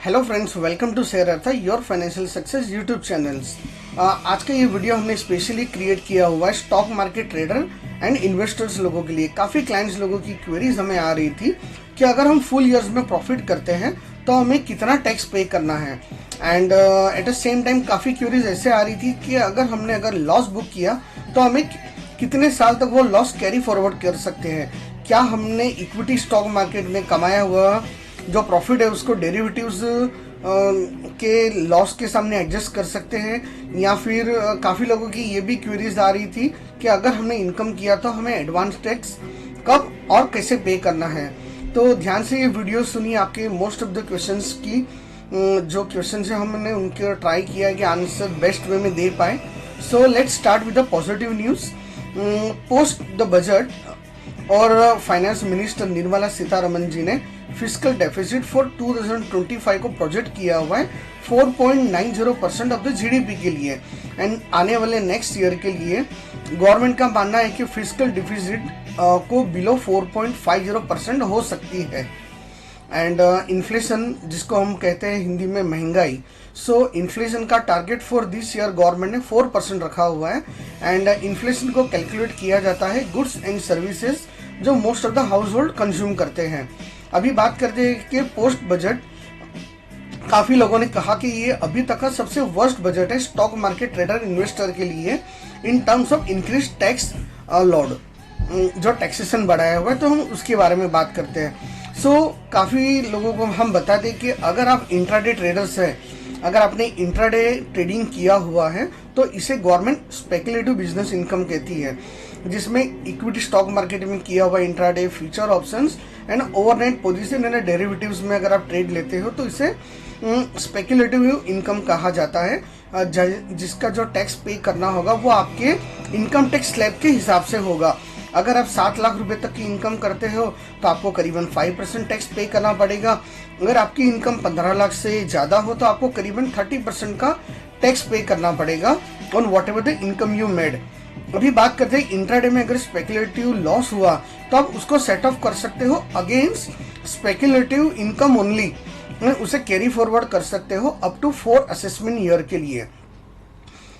Hello friends, welcome to share earth your financial success YouTube channels. आज का ये video हमने स्पेशली क्रिएट किया हुआ है stock market trader and investors लोगों के लिए। काफ़ी क्लाइंट्स लोगों की क्वेरीज हमें आ रही थी कि अगर हम फुल ईयर्स में प्रॉफिट करते हैं तो हमें कितना टैक्स पे करना है। And at the same time काफ़ी क्वेरीज ऐसे आ रही थी कि अगर लॉस बुक किया तो हमें कितने साल तक वो लॉस कैरी फॉरवर्ड कर सकते हैं। क्या हमने इक्विटी स्टॉक मार्केट में कमाया हुआ जो प्रॉफिट है उसको डेरिवेटिव्स के लॉस के सामने एडजस्ट कर सकते हैं, या फिर काफ़ी लोगों की ये भी क्वेरीज आ रही थी कि अगर हमने इनकम किया तो हमें एडवांस टैक्स कब और कैसे पे करना है। तो ध्यान से ये वीडियो सुनिए, आपके मोस्ट ऑफ द क्वेश्चंस की जो क्वेश्चन है हमने उनके ट्राई किया कि आंसर बेस्ट वे में दे पाए। So let's start with the positive news. Post the budget और फाइनेंस मिनिस्टर निर्मला सीतारमन जी ने फिस्कल डेफिसिट फॉर 2025 को प्रोजेक्ट किया हुआ है 4.90% ऑफ द जीडीपी के लिए। एंड आने वाले नेक्स्ट ईयर के लिए गवर्नमेंट का मानना है कि फिस्कल डेफिसिट को बिलो 4.50% हो सकती है। एंड इन्फ्लेशन जिसको हम कहते हैं हिंदी में महंगाई, सो इन्फ्लेशन का target for this year government ने 4% रखा हुआ है। एंड इन्फ्लेशन को कैलकुलेट किया जाता है गुड्स एंड सर्विसेज जो most of the house hold consume करते हैं। अभी बात करते हैं कि पोस्ट बजट काफी लोगों ने कहा कि ये अभी तक का सबसे वर्स्ट बजट है स्टॉक मार्केट ट्रेडर इन्वेस्टर के लिए in terms of increase tax load, जो टैक्सेशन बढ़ाया हुआ है। तो हम उसके बारे में बात करते हैं। सो काफी लोगों को हम बता दें कि अगर आप इंट्राडे ट्रेडर्स हैं, अगर आपने इंट्राडे ट्रेडिंग किया हुआ है तो इसे गवर्नमेंट स्पेकुलेटिव बिजनेस इनकम कहती है, जिसमें इक्विटी स्टॉक मार्केट में किया हुआ intraday, future options and overnight position and derivatives में अगर आप ट्रेड लेते हो तो इसे स्पेकुलेटिव इनकम कहा जाता है, जिसका जो टैक्स पे करना होगा वो आपके इनकम टैक्स स्लैब के हिसाब से होगा। अगर आप 7 लाख रुपए तक की इनकम करते हो तो आपको करीबन 5% टैक्स पे करना पड़ेगा। अगर आपकी इनकम 15 लाख से ज़्यादा हो तो आपको करीबन 30% का टैक्स पे करना पड़ेगा on what ever the income you made. अभी बात करते हैं इंट्राडे में अगर स्पेकुलेटिव लॉस हुआ तो आप उसको सेट ऑफ कर सकते हो अगेंस्ट स्पेकुलेटिव इनकम ओनली, उसे कैरी फॉरवर्ड कर सकते हो अप टू 4 असेसमेंट ईयर के लिए।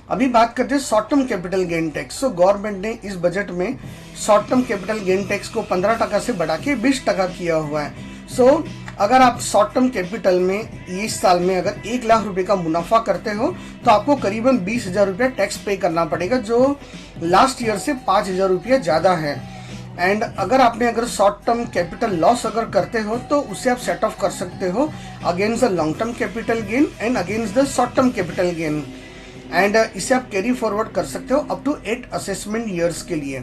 अभी बात करते हैं short term capital gain tax. So government ने इस बजट में short term capital gain tax को 15% से बढ़ा के 20% किया हुआ है। सो अगर आप शॉर्ट टर्म कैपिटल में इस साल में अगर 1 लाख रुपए का मुनाफा करते हो तो आपको करीबन 20,000 रुपया टैक्स पे करना पड़ेगा, जो लास्ट ईयर से 5,000 रुपया ज्यादा है। एंड अगर शॉर्ट टर्म कैपिटल लॉस अगर करते हो तो उसे आप सेट ऑफ कर सकते हो against the long term capital gain and against the short term capital gain. And इसे आप कैरी फॉरवर्ड कर सकते हो अप टू 8 असेसमेंट ईयर्स के लिए।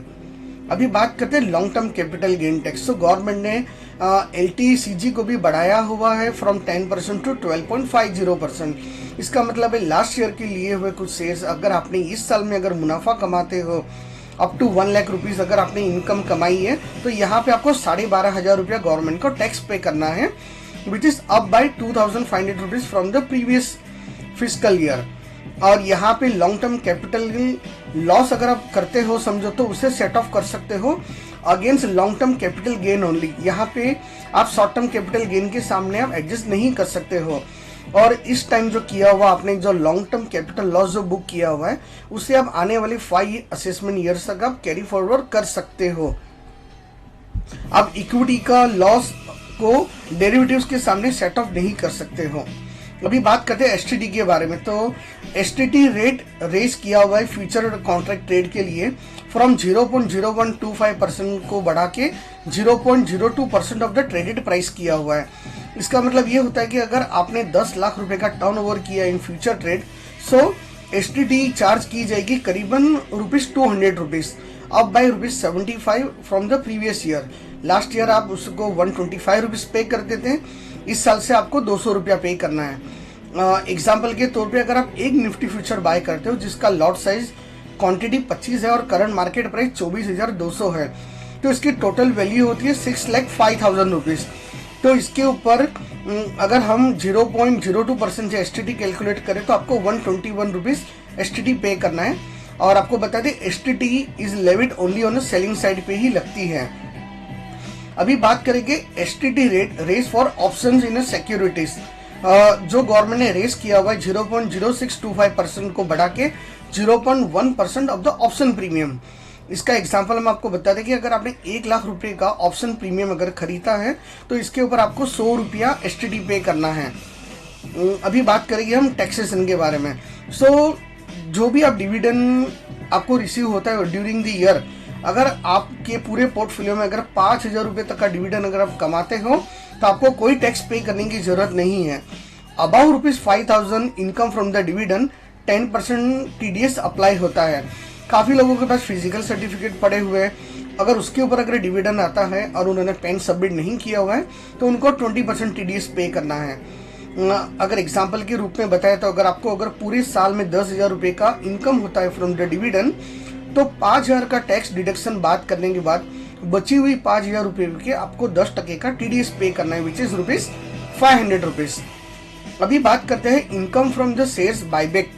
अभी बात करते हैं long term capital gain tax. तो गवर्नमेंट ने LTCG को भी बढ़ाया हुआ है फ्रॉम 10% टू 12.50%। इसका मतलब है लास्ट ईयर के लिए हुए कुछ शेयर्स अगर आपने इस साल में अगर मुनाफा कमाते हो अप टू 1 लाख रुपीज अगर आपने इनकम कमाई है तो यहाँ पे आपको 12,500 रुपया गवर्नमेंट को टैक्स पे करना है, which is up by 2,500 rupees from the previous fiscal year. और यहाँ पे लॉन्ग टर्म कैपिटल लॉस अगर आप करते हो समझो तो उसे सेट ऑफ कर सकते हो against long term capital gain only. यहाँ पे आप शॉर्ट टर्म कैपिटल गेन के सामने आप एडजस्ट नहीं कर सकते हो। और इस टाइम जो किया हुआ आपने जो लॉन्ग टर्म कैपिटल लॉस जो बुक किया हुआ है उसे आप आने वाले 5 असेसमेंट ईयर्स तक आप कैरी फॉरवर्ड कर सकते हो। आप इक्विटी का लॉस को डेरिवेटिव्स के सामने सेट ऑफ नहीं कर सकते हो। अभी बात करते हैं STT के बारे में। तो STT रेट रेस किया हुआ है फ्यूचर कॉन्ट्रैक्ट ट्रेड के लिए फ्रॉम 0.0125% को बढ़ा के 0.02% ऑफ द ट्रेडेड प्राइस किया हुआ है। इसका मतलब ये होता है कि अगर आपने 10 लाख रुपए का टर्नओवर किया in future trade, so STT charge की जाएगी करीबन ₹200 अब by ₹75 from the previous year. Last year आप उसको 125 रुपीज पे करते थे, इस साल से आपको 200 रुपया पे करना है। एग्जाम्पल के तौर पे अगर आप एक निफ्टी फ्यूचर बाय करते हो जिसका लॉट साइज क्वांटिटी 25 है और करंट मार्केट प्राइस 24,200 है तो इसकी टोटल वैल्यू होती है 6,05,000 रुपीज। तो इसके ऊपर अगर हम 0.02% से STT कैलकुलेट करें तो आपको 121 रुपीज STT पे करना है। और आपको बता दें STT is levied only on selling side पे ही लगती है। अभी बात करेंगे STT rate raise for options in securities. जो गवर्नमेंट ने रेस किया हुआ है 0.0625% को बढ़ा के 0.1% ऑफ द ऑप्शन प्रीमियम। इसका एग्जांपल हम आपको बता दें कि अगर आपने 1 लाख रुपए का ऑप्शन प्रीमियम अगर खरीदा है तो इसके ऊपर आपको 100 रुपया एसटीडी पे करना है। अभी बात करेंगे हम टैक्सेशन के बारे में। जो भी आप डिविडेंड आपको रिसीव होता है ड्यूरिंग द ईयर, अगर आपके पूरे पोर्टफोलियो में अगर 5,000 रुपये तक का डिविडेंड अगर आप कमाते हो तो आपको कोई टैक्स पे करने की जरूरत नहीं है। About ₹5,000 income from the dividend 10% TDS apply होता है। काफ़ी लोगों के पास फिजिकल सर्टिफिकेट पड़े हुए हैं, अगर उसके ऊपर अगर डिविडेंड आता है और उन्होंने पैन सबमिट नहीं किया हुआ है तो उनको 20% टीडीएस पे करना है। अगर एग्जाम्पल के रूप में बताया तो अगर पूरे साल में 10,000 रुपये का इनकम होता है फ्रॉम द डिविडेंड तो 5,000 का टैक्स डिडक्शन बात करने के बाद बची हुई 5,000 रुपये के आपको 10% का टीडीएस पे करना है, विच इज ₹500। अभी बात करते हैं income from the shares buyback.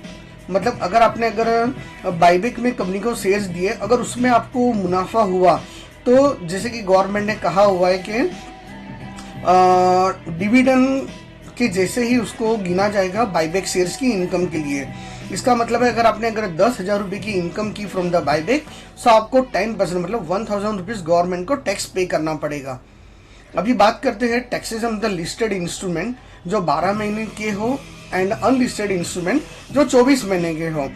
मतलब अगर बायबैक में कंपनी को शेयर्स दिए, अगर उसमें आपको मुनाफा हुआ तो जैसे कि गवर्नमेंट ने कहा हुआ है कि डिविडेंड के जैसे ही उसको गिना जाएगा बायबैक शेयर्स की इनकम के लिए। इसका मतलब है अगर 10,000 रुपये की इनकम की फ्रॉम द बायबैक तो आपको 10% मतलब 1,000 रुपीज गवर्नमेंट को टैक्स पे करना पड़ेगा। अभी बात करते हैं taxation of the listed instrument जो 12 महीने के हो एंड अनलिस्टेड इंस्ट्रूमेंट जो 24 महीने के हो।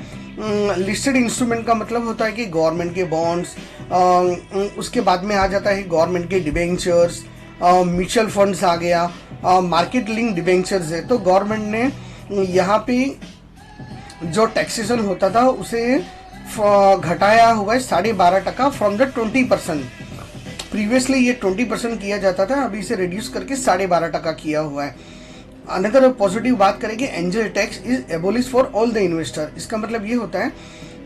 लिस्टेड इंस्ट्रूमेंट का मतलब होता है कि गवर्नमेंट के बॉन्ड्स, उसके बाद में आ जाता है गवर्नमेंट के डिबेंचर्स, म्यूचुअल फंड्स आ गया, मार्केट लिंक डिबेंचर्स है। तो गवर्नमेंट ने यहाँ पे जो टैक्सेशन होता था उसे घटाया हुआ है 12.5% फ्रॉम द 20%। प्रीवियसली ये 20% किया जाता था, अभी इसे रिड्यूस करके 12.5% किया हुआ है। अनदर पॉजिटिव बात करेंगे, angel tax is abolish for all the investor. इसका मतलब ये होता है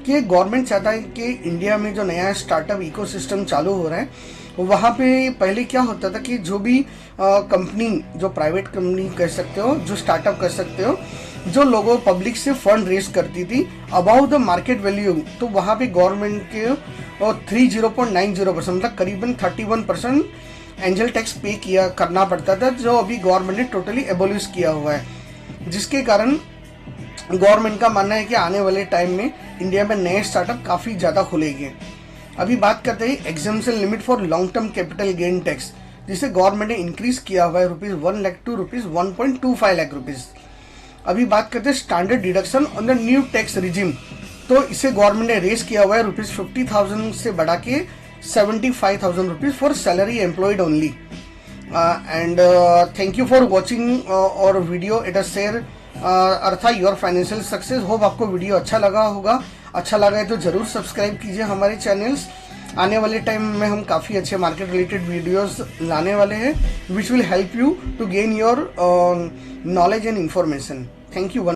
कि गवर्नमेंट चाहता है कि इंडिया में जो नया स्टार्टअप इकोसिस्टम चालू हो रहा है वहाँ पे पहले क्या होता था कि जो भी कंपनी, जो प्राइवेट कंपनी कह सकते हो, जो स्टार्टअप कर सकते हो, जो लोगों पब्लिक से फंड रेज करती थी अबाउट द मार्केट वैल्यू, तो वहाँ पे गवर्नमेंट के 30.90% मतलब करीबन 31% एंजल टैक्स पे करना पड़ता था, जो अभी गवर्नमेंट ने टोटली एबोलिश किया हुआ है। जिसके कारण गवर्नमेंट का मानना है कि आने वाले टाइम में इंडिया में नए स्टार्टअप काफ़ी ज़्यादा खुलेंगे। अभी बात करते हैं exemption limit for long term capital gain tax, जिसे गवर्नमेंट ने इंक्रीज किया हुआ है ₹1 लाख टू ₹1.25 लाख रुपीज। अभी बात करते हैं standard deduction on the new tax regime, तो इसे गवर्नमेंट ने रेस किया हुआ है ₹50,000 से बढ़ा के ₹75,000 for salary employed only. And thank you for watching और वीडियो एट अ शेयर अर्था योर फाइनेंशियल सक्सेस। होप आपको वीडियो अच्छा लगा होगा। अच्छा लगा है तो जरूर सब्सक्राइब कीजिए हमारे चैनल्स। आने वाले टाइम में हम काफ़ी अच्छे मार्केट रिलेटेड वीडियोस लाने वाले हैं which will help you to gain your knowledge and information. Thank you.